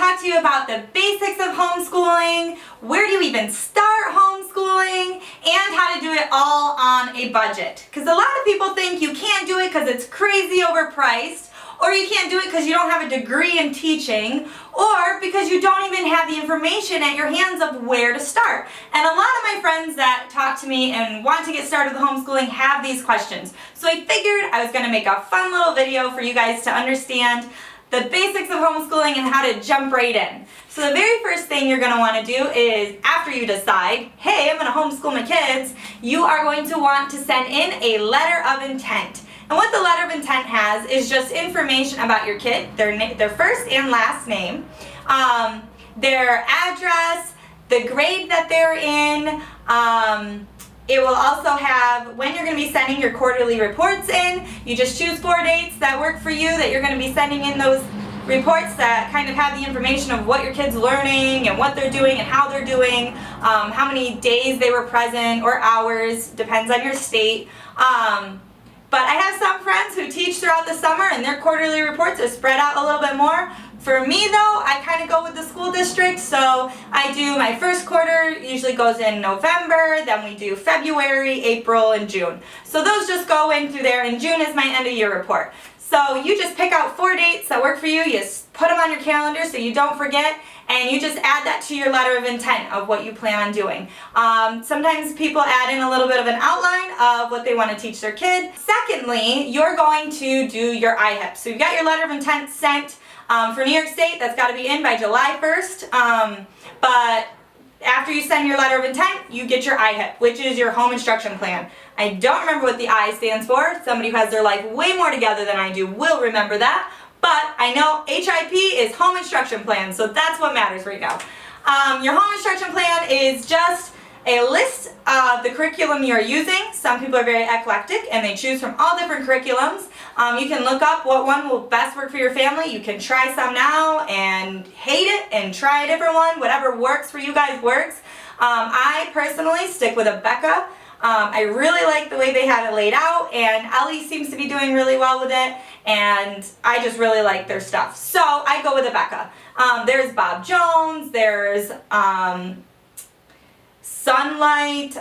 talk to you about the basics of homeschooling, where do you even start homeschooling, and how to do it all on a budget. Because a lot of people think you can't do it because it's crazy overpriced, or you can't do it because you don't have a degree in teaching, or because you don't even have the information at your hands of where to start. And a lot of my friends that talk to me and want to get started with homeschooling have these questions. So I figured I was going to make a fun little video for you guys to understand the basics of homeschooling and how to jump right in. So the very first thing you're going to want to do is, after you decide, hey, I'm going to homeschool my kids, you are going to want to send in a letter of intent. And what the letter of intent has is just information about your kid, their first and last name, their address, the grade that they're in. It will also have when you're going to be sending your quarterly reports in. You just choose 4 dates that work for you that you're going to be sending in those reports that kind of have the information of what your kid's learning and what they're doing and how they're doing, how many days they were present or hours, depends on your state. But I have some friends who teach throughout the summer and their quarterly reports are spread out a little bit more. For me though, I kind of go with the school district, so I do my first quarter, usually goes in November, then we do February, April, and June. So those just go in through there, and June is my end of year report. So you just pick out 4 dates that work for you, you put them on your calendar so you don't forget, and you just add that to your letter of intent of what you plan on doing. Sometimes people add in a little bit of an outline of what they want to teach their kid. Secondly, you're going to do your IHEP. So you've got your letter of intent sent. For New York State, that's got to be in by July 1st. But after you send your letter of intent, you get your IHEP, which is your home instruction plan. I don't remember what the I stands for. Somebody who has their life way more together than I do will remember that. But I know HIP is home instruction plan, so that's what matters right now. Your home instruction plan is just a list of the curriculum you're using. Some people are very eclectic and they choose from all different curriculums. You can look up what one will best work for your family. You can try some now and hate it and try a different one. Whatever works for you guys works. I personally stick with a Becca. I really like the way they have it laid out, and Ellie seems to be doing really well with it, and I just really like their stuff. So I go with a Becca. There's Bob Jones, there's Sunlight,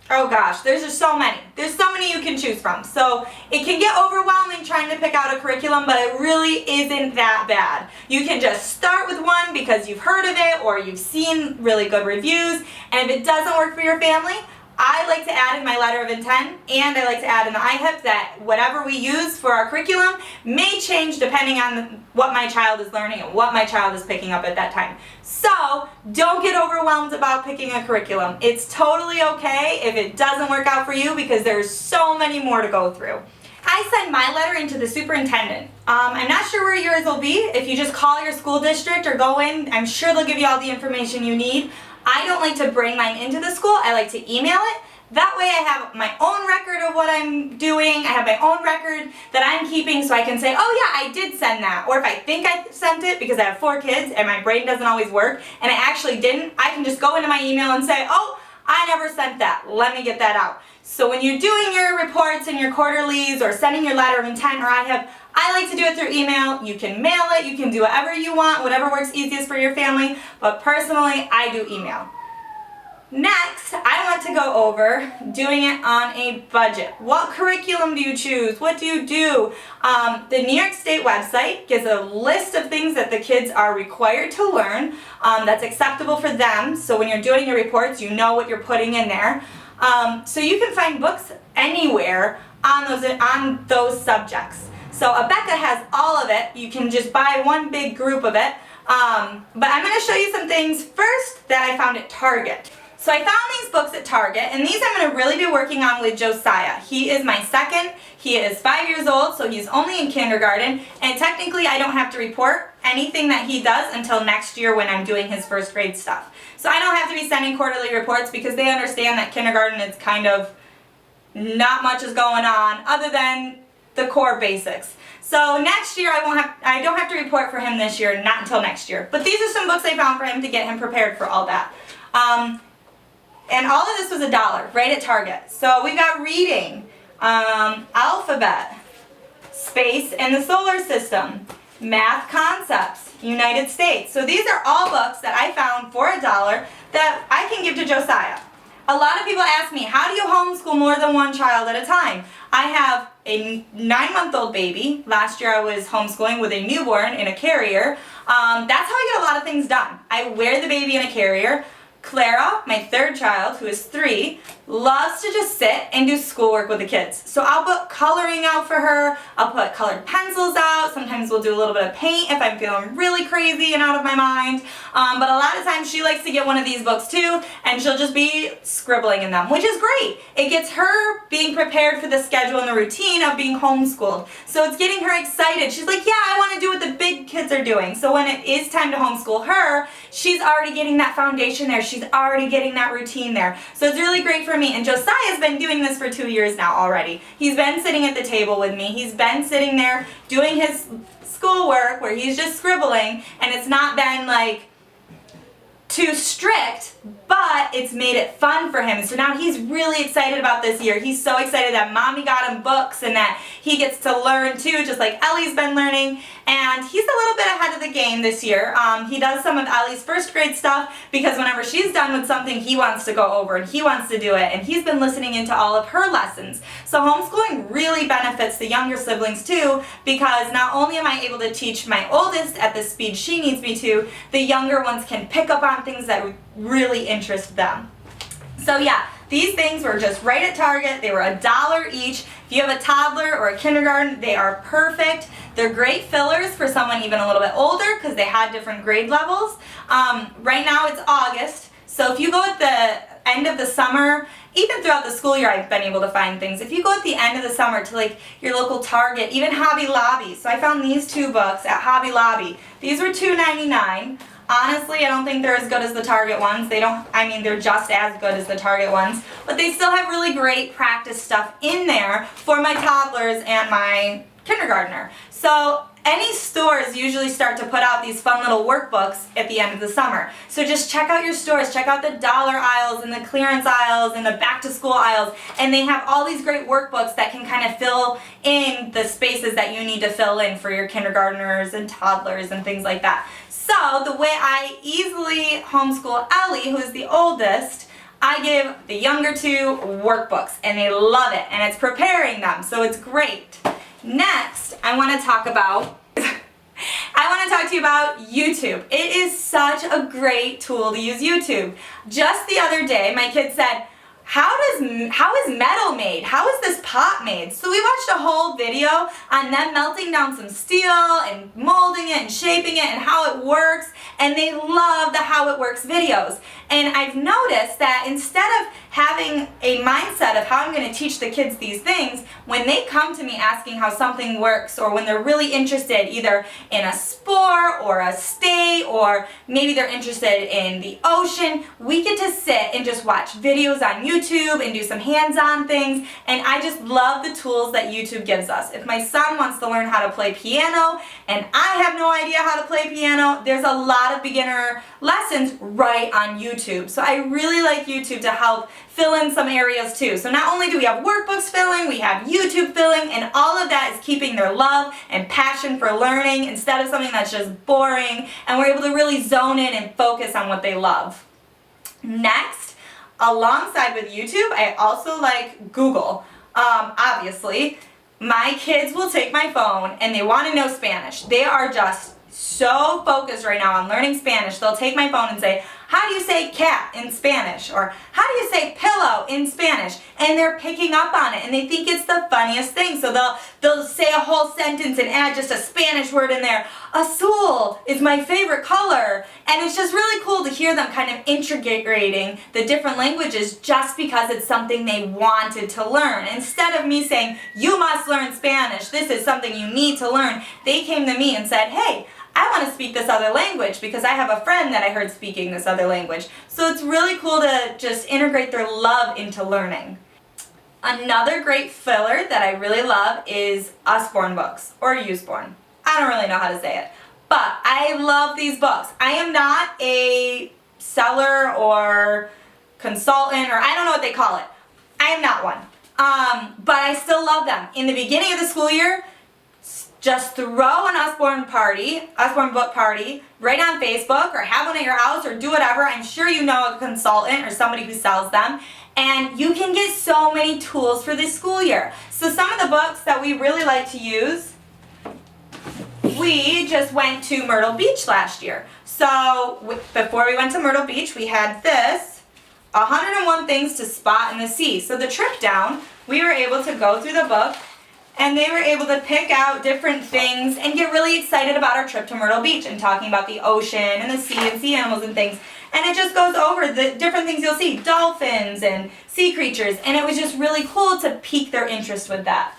oh gosh, there's just so many. There's so many you can choose from. So it can get overwhelming trying to pick out a curriculum, but it really isn't that bad. You can just start with one because you've heard of it or you've seen really good reviews, and if it doesn't work for your family, I like to add in my letter of intent, and I like to add in the IHEP that whatever we use for our curriculum may change depending on what my child is learning and what my child is picking up at that time. So don't get overwhelmed about picking a curriculum. It's totally okay if it doesn't work out for you because there's so many more to go through. I send my letter into the superintendent. I'm not sure where yours will be. If you just call your school district or go in, I'm sure they'll give you all the information you need. I don't like to bring mine into the school. I like to email it. That way I have my own record of what I'm doing. I have my own record that I'm keeping so I can say, oh yeah, I did send that. Or if I think I sent it because I have 4 kids and my brain doesn't always work and I actually didn't, I can just go into my email and say, oh, I never sent that. Let me get that out. So when you're doing your reports and your quarterlies or sending your letter of intent or I like to do it through email. You can mail it, you can do whatever you want, whatever works easiest for your family, but personally, I do email. Next, I want to go over doing it on a budget. What curriculum do you choose? What do you do? The New York State website gives a list of things that the kids are required to learn that's acceptable for them. So when you're doing your reports, you know what you're putting in there. So you can find books anywhere on those subjects. So Becca has all of it. You can just buy one big group of it. But I'm going to show you some things first that I found at Target. So I found these books at Target, and these I'm going to really be working on with Josiah. He is my second. He is 5 years old, so he's only in kindergarten, and technically I don't have to report anything that he does until next year when I'm doing his first grade stuff. So I don't have to be sending quarterly reports because they understand that kindergarten is kind of not much is going on other than the core basics. So next year I don't have to report for him this year, not until next year. But these are some books I found for him to get him prepared for all that. And all of this was $1 right at Target. So we got reading, alphabet, space and the solar system, Math Concepts, United States. So these are all books that I found for $1 that I can give to Josiah. A lot of people ask me, how do you homeschool more than one child at a time? I have a 9-month-old baby. Last year I was homeschooling with a newborn in a carrier. That's how I get a lot of things done. I wear the baby in a carrier. Clara, my third child, who is 3, loves to just sit and do schoolwork with the kids. So I'll put coloring out for her, I'll put colored pencils out, sometimes we'll do a little bit of paint if I'm feeling really crazy and out of my mind. But a lot of times she likes to get one of these books too, and she'll just be scribbling in them, which is great. It gets her being prepared for the schedule and the routine of being homeschooled. So it's getting her excited. She's like, yeah, I want to do what the big kids are doing. So when it is time to homeschool her, she's already getting that foundation there. She's already getting that routine there. So it's really great for me. And Josiah's been doing this for 2 years now already. He's been sitting at the table with me. He's been sitting there doing his schoolwork where he's just scribbling, and it's not been like too strict, but it's made it fun for him. So now he's really excited about this year. He's so excited that mommy got him books and that he gets to learn too, just like Ellie's been learning. And he's a little bit ahead of the game this year. He does some of Ellie's first grade stuff because whenever she's done with something, he wants to go over and he wants to do it. And he's been listening into all of her lessons. So homeschooling really benefits the younger siblings too, because not only am I able to teach my oldest at the speed she needs me to, the younger ones can pick up on things that really interest them. So yeah, these things were just right at Target. They were $1 each. If you have a toddler or a kindergarten, they are perfect. They're great fillers for someone even a little bit older because they had different grade levels. Right now it's August, so if you go at the end of the summer, even throughout the school year I've been able to find things. If you go at the end of the summer to like your local Target, even Hobby Lobby. So I found these 2 books at Hobby Lobby. These were $2.99. Honestly, I don't think they're as good as the Target ones. They're just as good as the Target ones, but they still have really great practice stuff in there for my toddlers and my kindergartner. So any stores usually start to put out these fun little workbooks at the end of the summer. So just check out your stores, check out the dollar aisles and the clearance aisles and the back to school aisles, and they have all these great workbooks that can kind of fill in the spaces that you need to fill in for your kindergartners and toddlers and things like that. So the way I easily homeschool Ellie, who is the oldest, I give the younger 2 workbooks and they love it, and it's preparing them, so it's great. Next, I want to talk to you about YouTube. It is such a great tool to use YouTube. Just the other day, my kid said, how is metal made? How is this pot made? So we watched a whole video on them melting down some steel and molding it and shaping it and how it works, and they love the how it works videos. And I've noticed that instead of having a mindset of how I'm going to teach the kids these things, when they come to me asking how something works, or when they're really interested either in a sport or a state, or maybe they're interested in the ocean, we get to sit and just watch videos on YouTube and do some hands-on things, and I just love the tools that YouTube gives us. If my son wants to learn how to play piano and I have no idea how to play piano, there's a lot of beginner lessons right on YouTube. So I really like YouTube to help fill in some areas too. So not only do we have workbooks filling, we have YouTube filling, and all of that is keeping their love and passion for learning instead of something that's just boring, and we're able to really zone in and focus on what they love. Next, alongside with YouTube, I also like Google. Obviously, my kids will take my phone and they want to know Spanish. They are just so focused right now on learning Spanish. They'll take my phone and say, how do you say cat in Spanish? Or how do you say pillow in Spanish? And they're picking up on it and they think it's the funniest thing. So they'll say a whole sentence and add just a Spanish word in there. Azul is my favorite color. And it's just really cool to hear them kind of integrating the different languages just because it's something they wanted to learn. Instead of me saying, you must learn Spanish, this is something you need to learn, they came to me and said, hey, I want to speak this other language because I have a friend that I heard speaking this other language. So it's really cool to just integrate their love into learning. Another great filler that I really love is Usborne books, or Usborne. I don't really know how to say it, but I love these books. I am not a seller or consultant, or I don't know what they call it. I am not one. But I still love them. In the beginning of the school year, just throw an Usborne book party, right on Facebook, or have one at your house, or do whatever. I'm sure you know a consultant or somebody who sells them. And you can get so many tools for this school year. So some of the books that we really like to use, we just went to Myrtle Beach last year. So before we went to Myrtle Beach, we had this, 101 Things to Spot in the Sea. So the trip down, we were able to go through the book, and they were able to pick out different things and get really excited about our trip to Myrtle Beach and talking about the ocean and the sea and sea animals and things. And it just goes over the different things you'll see, dolphins and sea creatures, and it was just really cool to pique their interest with that.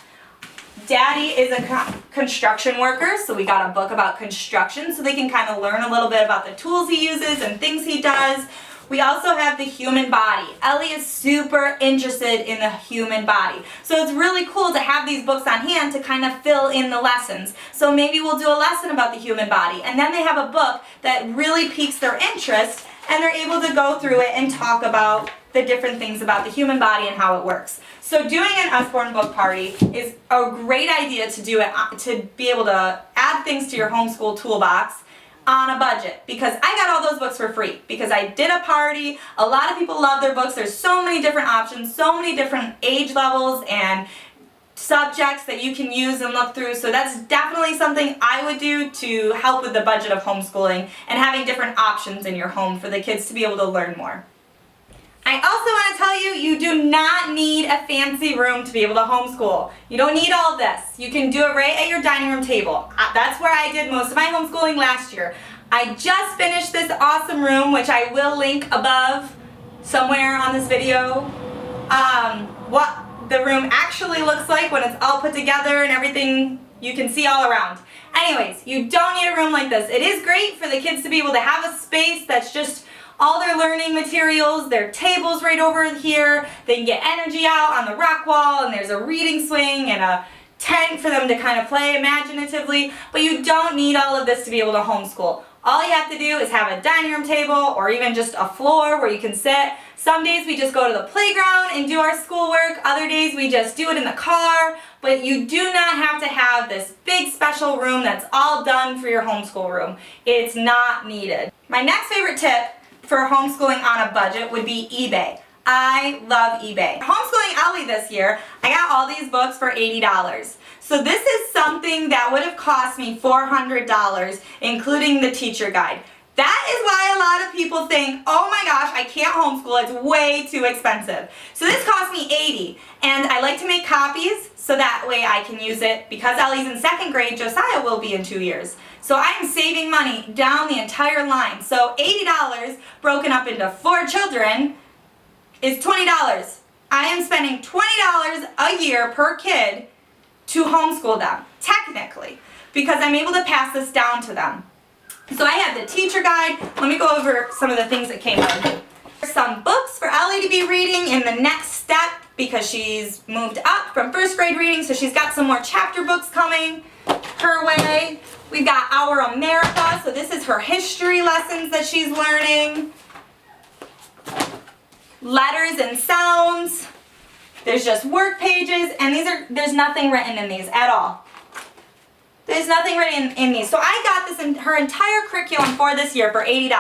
Daddy is a construction worker, so we got a book about construction so they can kind of learn a little bit about the tools he uses and things he does. We also have the human body. Ellie is super interested in the human body. So it's really cool to have these books on hand to kind of fill in the lessons. So maybe we'll do a lesson about the human body, and then they have a book that really piques their interest, and they're able to go through it and talk about the different things about the human body and how it works. So doing an Usborne book party is a great idea to do it, to be able to add things to your homeschool toolbox on a budget, because I got all those books for free because I did a party. A lot of people love their books. There's so many different options, so many different age levels and subjects that you can use and look through. So that's definitely something I would do to help with the budget of homeschooling and having different options in your home for the kids to be able to learn more. I also want to tell you, you do not need a fancy room to be able to homeschool. You don't need all this. You can do it right at your dining room table. That's where I did most of my homeschooling last year. I just finished this awesome room, which I will link above somewhere on this video. What the room actually looks like when it's all put together and everything you can see all around. Anyways, you don't need a room like this. It is great for the kids to be able to have a space that's just all their learning materials, their tables right over here. They can get energy out on the rock wall, and there's a reading swing and a tent for them to kind of play imaginatively, but you don't need all of this to be able to homeschool. All you have to do is have a dining room table or even just a floor where you can sit. Some days we just go to the playground and do our schoolwork. Other days we just do it in the car, but you do not have to have this big special room that's all done for your homeschool room. It's not needed. My next favorite tip for homeschooling on a budget would be eBay. I love eBay. Homeschooling Ellie this year, I got all these books for $80. So this is something that would have cost me $400, including the teacher guide. That is why a lot of people think, oh my gosh, I can't homeschool, it's way too expensive. So this cost me $80, and I like to make copies so that way I can use it. Because Ellie's in 2nd grade, Josiah will be in 2 years. So I'm saving money down the entire line. So $80 broken up into 4 children is $20. I am spending $20 a year per kid to homeschool them, technically, because I'm able to pass this down to them. So I have the teacher guide. Let me go over some of the things that came with. Some books for Ellie to be reading in the next step because she's moved up from 1st grade reading, so she's got some more chapter books coming her way. We've got Our America, so this is her history lessons that she's learning. Letters and sounds. There's just work pages, and there's nothing written in these at all. There's nothing written in these. So I got this her entire curriculum for this year for $80. And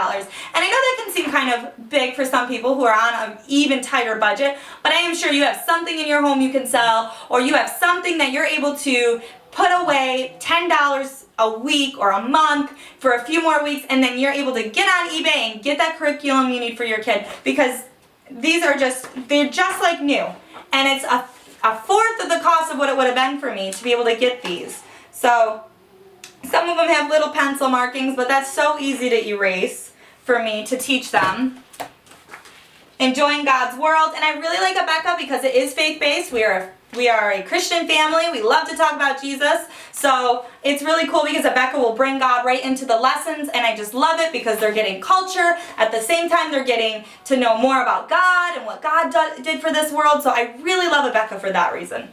I know that can seem kind of big for some people who are on an even tighter budget, but I am sure you have something in your home you can sell, or you have something that you're able to put away $10 a week or a month for a few more weeks, and then you're able to get on eBay and get that curriculum you need for your kid, because these are they're just like new. And it's a fourth of the cost of what it would have been for me to be able to get these. So some of them have little pencil markings, but that's so easy to erase for me to teach them. Enjoying God's World, and I really like Abeka because it is faith-based. We are a Christian family. We love to talk about Jesus. So it's really cool because Abeka will bring God right into the lessons, and I just love it because they're getting culture. At the same time, they're getting to know more about God and what God did for this world. So I really love Abeka for that reason.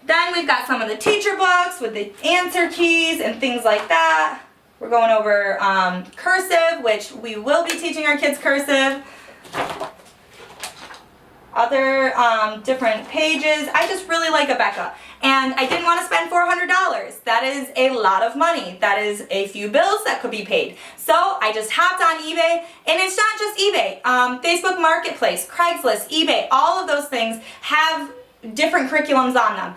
Then we've got some of the teacher books with the answer keys and things like that. We're going over cursive, which we will be teaching our kids cursive. Other different pages. I just really like Abeka. And I didn't want to spend $400. That is a lot of money. That is a few bills that could be paid. So I just hopped on eBay, and it's not just eBay. Facebook Marketplace, Craigslist, eBay, all of those things have different curriculums on them.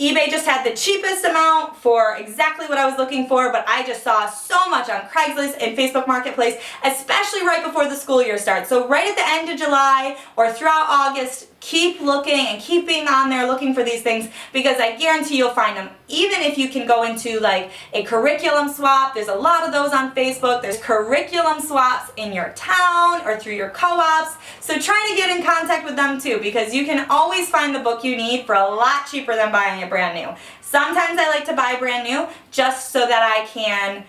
eBay just had the cheapest amount for exactly what I was looking for, but I just saw so much on Craigslist and Facebook Marketplace, especially right before the school year starts. So right at the end of July or throughout August, keep looking and keep being on there looking for these things, because I guarantee you'll find them. Even if you can go into like a curriculum swap, there's a lot of those on Facebook. There's curriculum swaps in your town or through your co-ops. So try to get in contact with them too, because you can always find the book you need for a lot cheaper than buying it brand new. Sometimes I like to buy brand new just so that I can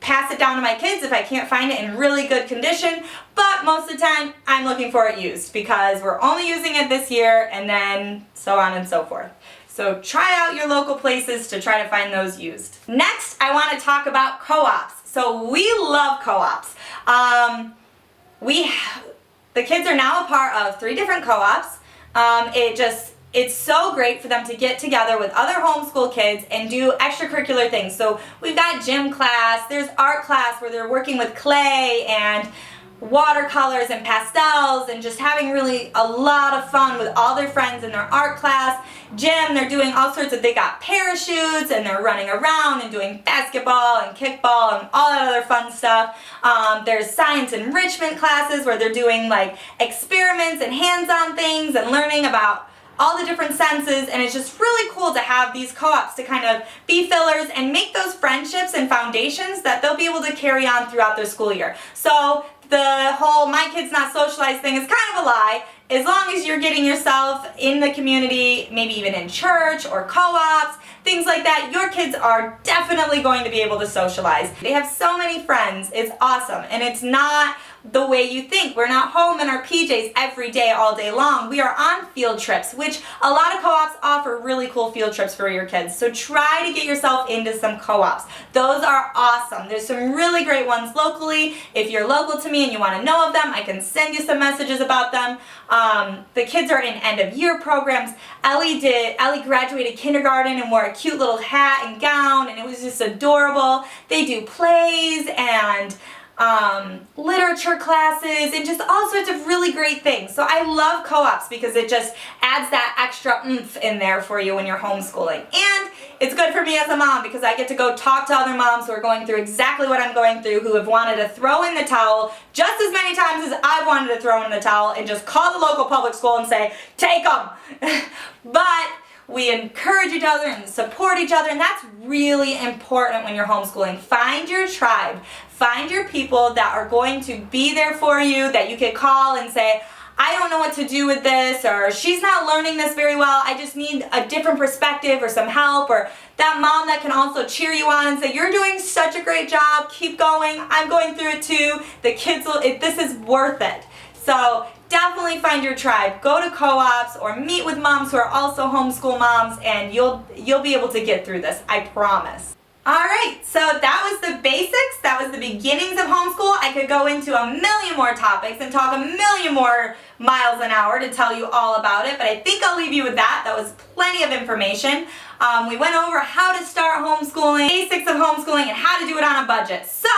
pass it down to my kids if I can't find it in really good condition, but most of the time I'm looking for it used because we're only using it this year, and then so on and so forth. So try out your local places to try to find those used. Next, I want to talk about co-ops. So we love co-ops. The kids are now a part of 3 different co-ops. It's so great for them to get together with other homeschool kids and do extracurricular things. So we've got gym class, there's art class where they're working with clay and watercolors and pastels and just having really a lot of fun with all their friends in their art class. Gym, they're doing all sorts of, they got parachutes and they're running around and doing basketball and kickball and all that other fun stuff. There's science enrichment classes where they're doing like experiments and hands-on things and learning about all the different senses, and it's just really cool to have these co-ops to kind of be fillers and make those friendships and foundations that they'll be able to carry on throughout their school year. So the whole my kid's not socialized thing is kind of a lie. As long as you're getting yourself in the community, maybe even in church or co-ops, things like that, your kids are definitely going to be able to socialize. They have so many friends, it's awesome, and it's not the way you think. We're not home in our PJs every day, all day long. We are on field trips, which a lot of co-ops offer really cool field trips for your kids. So try to get yourself into some co-ops. Those are awesome. There's some really great ones locally. If you're local to me and you want to know of them, I can send you some messages about them. The kids are in end of year programs. Ellie graduated kindergarten and wore a cute little hat and gown, and it was just adorable. They do plays and literature classes and just all sorts of really great things. So I love co-ops because it just adds that extra oomph in there for you when you're homeschooling. And it's good for me as a mom because I get to go talk to other moms who are going through exactly what I'm going through, who have wanted to throw in the towel just as many times as I've wanted to throw in the towel and just call the local public school and say, take them. But we encourage each other and support each other, and that's really important when you're homeschooling. Find your tribe. Find your people that are going to be there for you, that you can call and say, I don't know what to do with this, or she's not learning this very well, I just need a different perspective or some help, or that mom that can also cheer you on and say, you're doing such a great job, keep going, I'm going through it too, the kids will, this is worth it. So definitely find your tribe. Go to co-ops or meet with moms who are also homeschool moms, and you'll be able to get through this, I promise. Alright, so that was the basics, that was the beginnings of homeschool. I could go into a million more topics and talk a million more miles an hour to tell you all about it, but I think I'll leave you with that. That was plenty of information. We went over how to start homeschooling, basics of homeschooling, and how to do it on a budget. So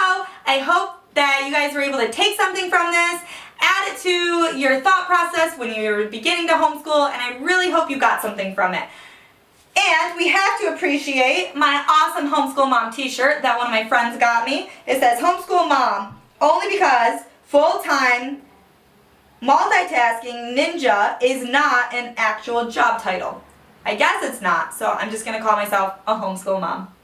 I hope that you guys were able to take something from this, add it to your thought process when you're beginning to homeschool, and I really hope you got something from it. And we have to appreciate my awesome Homeschool Mom t-shirt that one of my friends got me. It says Homeschool Mom, only because full-time multitasking ninja is not an actual job title. I guess it's not, so I'm just going to call myself a homeschool mom.